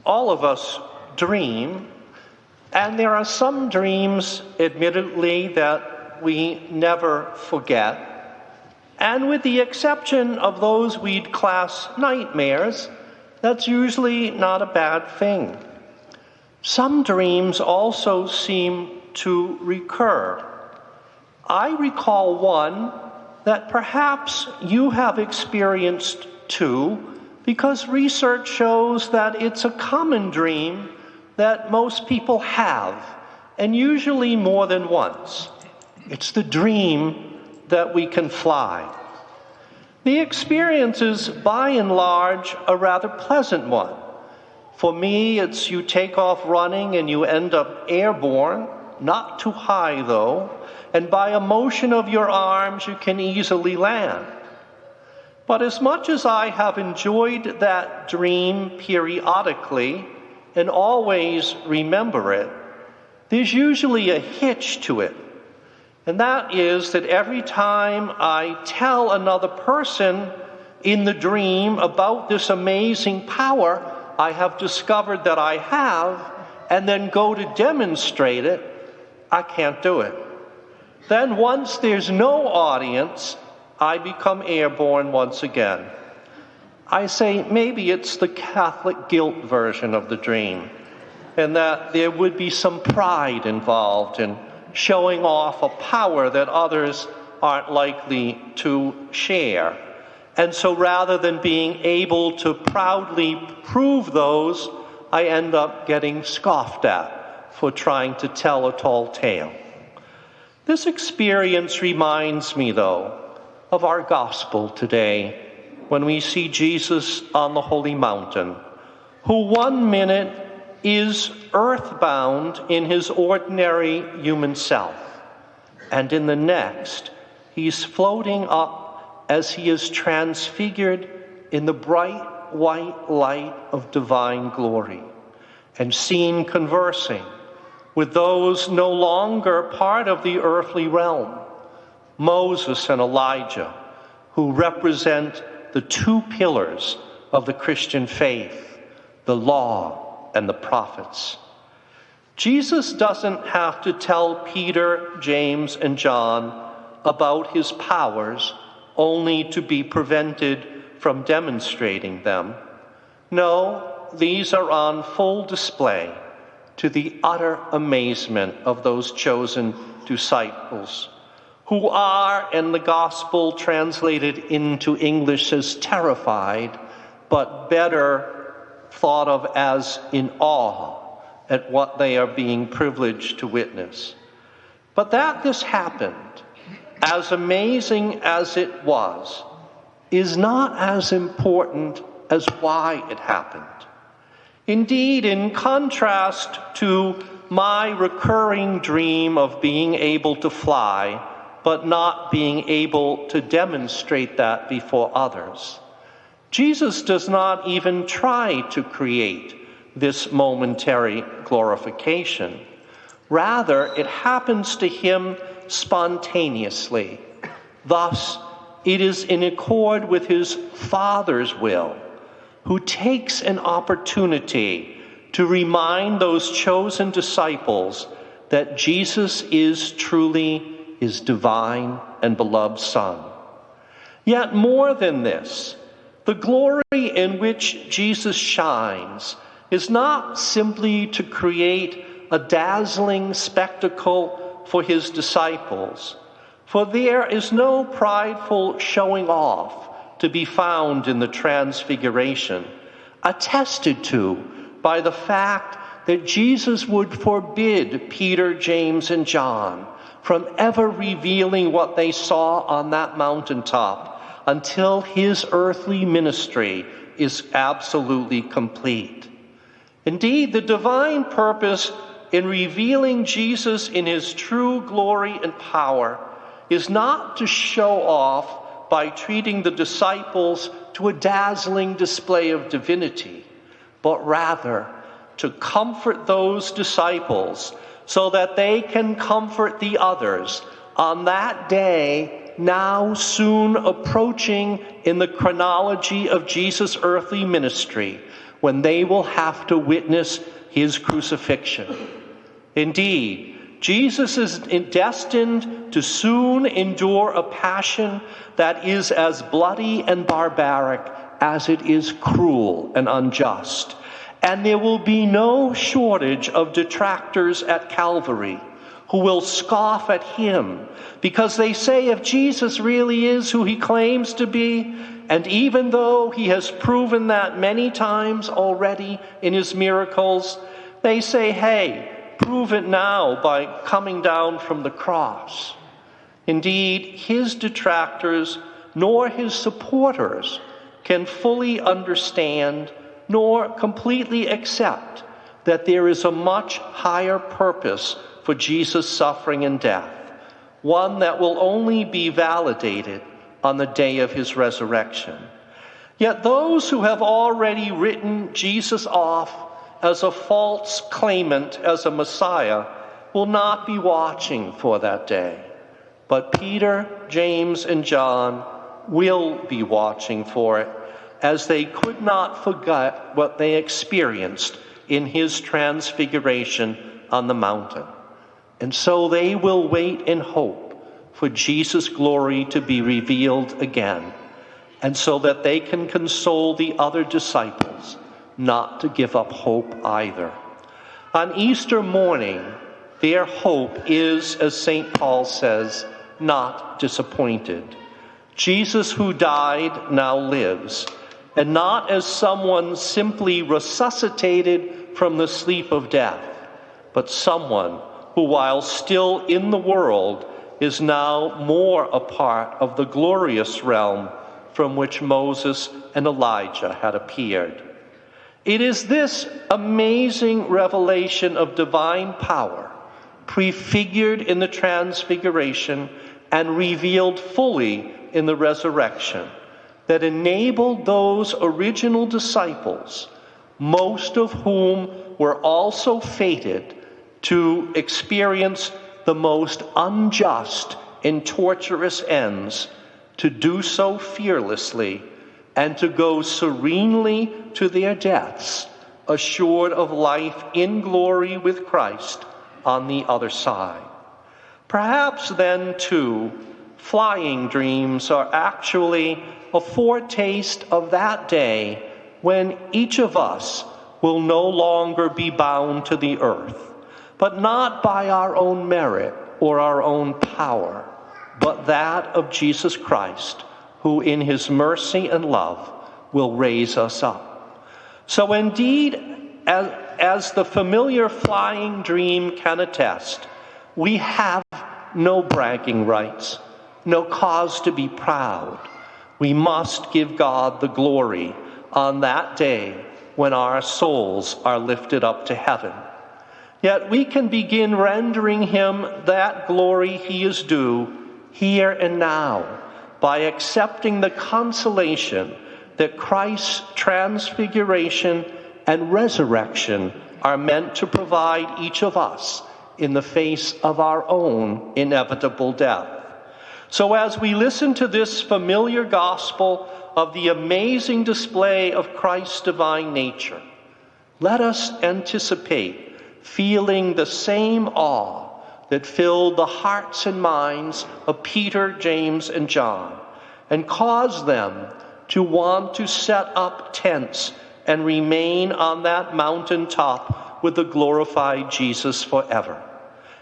all of us dream, and there are some dreams, admittedly, that we never forget. And with the exception of those we'd class nightmares, that's usually not a bad thing. Some dreams also seem to recur. I recall one that perhaps you have experienced too, because research shows that it's a common dream that most people have, and usually more than once. It's the dream that we can fly. The experience is, by and large, a rather pleasant one. For me, it's you take off running and you end up airborne, not too high though, and by a motion of your arms you can easily land. But as much as I have enjoyed that dream periodically and always remember it, there's usually a hitch to it. And that is that every time I tell another person in the dream about this amazing power I have discovered that I have, and then go to demonstrate it, I can't do it. Then once there's no audience, I become airborne once again. I say maybe it's the Catholic guilt version of the dream, and that there would be some pride involved in showing off a power that others aren't likely to share. And so rather than being able to proudly prove those, I end up getting scoffed at for trying to tell a tall tale. This experience reminds me, though, of our gospel today when we see Jesus on the holy mountain, who 1 minute is earthbound in his ordinary human self, and in the next, he's floating up as he is transfigured in the bright white light of divine glory, and seen conversing with those no longer part of the earthly realm, Moses and Elijah, who represent the two pillars of the Christian faith, the law and the prophets. Jesus doesn't have to tell Peter, James, and John about his powers only to be prevented from demonstrating them. No, these are on full display to the utter amazement of those chosen disciples, who are, in the gospel translated into English as terrified, but better thought of as in awe at what they are being privileged to witness. But that this happened, as amazing as it was, is not as important as why it happened. Indeed, in contrast to my recurring dream of being able to fly, but not being able to demonstrate that before others, Jesus does not even try to create this momentary glorification. Rather, it happens to him spontaneously. Thus, it is in accord with his Father's will, who takes an opportunity to remind those chosen disciples that Jesus is truly his divine and beloved Son. Yet more than this, the glory in which Jesus shines is not simply to create a dazzling spectacle for his disciples, for there is no prideful showing off to be found in the transfiguration, attested to by the fact that Jesus would forbid Peter, James, and John from ever revealing what they saw on that mountaintop until his earthly ministry is absolutely complete. Indeed, the divine purpose in revealing Jesus in his true glory and power is not to show off by treating the disciples to a dazzling display of divinity, but rather to comfort those disciples so that they can comfort the others on that day, now soon approaching in the chronology of Jesus' earthly ministry, when they will have to witness his crucifixion. Indeed, Jesus is destined to soon endure a passion that is as bloody and barbaric as it is cruel and unjust. And there will be no shortage of detractors at Calvary who will scoff at him because they say if Jesus really is who he claims to be, and even though he has proven that many times already in his miracles, they say, hey, prove it now by coming down from the cross. Indeed, his detractors nor his supporters can fully understand nor completely accept that there is a much higher purpose for Jesus' suffering and death, one that will only be validated on the day of his resurrection. Yet those who have already written Jesus off as a false claimant, as a Messiah, will not be watching for that day. But Peter, James, and John will be watching for it, as they could not forget what they experienced in his transfiguration on the mountain. And so they will wait in hope for Jesus' glory to be revealed again, and so that they can console the other disciples not to give up hope either. On Easter morning, their hope is, as St. Paul says, not disappointed. Jesus who died now lives, and not as someone simply resuscitated from the sleep of death, but someone who, while still in the world, is now more a part of the glorious realm from which Moses and Elijah had appeared. It is this amazing revelation of divine power, prefigured in the transfiguration and revealed fully in the resurrection, that enabled those original disciples, most of whom were also fated to experience the most unjust and torturous ends, to do so fearlessly and to go serenely to their deaths, assured of life in glory with Christ on the other side. Perhaps then, too, flying dreams are actually a foretaste of that day when each of us will no longer be bound to the earth, but not by our own merit or our own power, but that of Jesus Christ, who in his mercy and love will raise us up. So indeed, as the familiar flying dream can attest, we have no bragging rights, no cause to be proud. We must give God the glory on that day when our souls are lifted up to heaven. Yet we can begin rendering him that glory he is due here and now by accepting the consolation that Christ's transfiguration and resurrection are meant to provide each of us in the face of our own inevitable death. So as we listen to this familiar gospel of the amazing display of Christ's divine nature, let us anticipate feeling the same awe that filled the hearts and minds of Peter, James, and John, and caused them to want to set up tents and remain on that mountaintop with the glorified Jesus forever.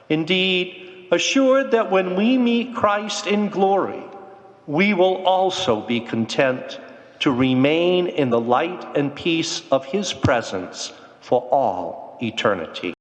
Indeed, assured that when we meet Christ in glory, we will also be content to remain in the light and peace of his presence for all eternity.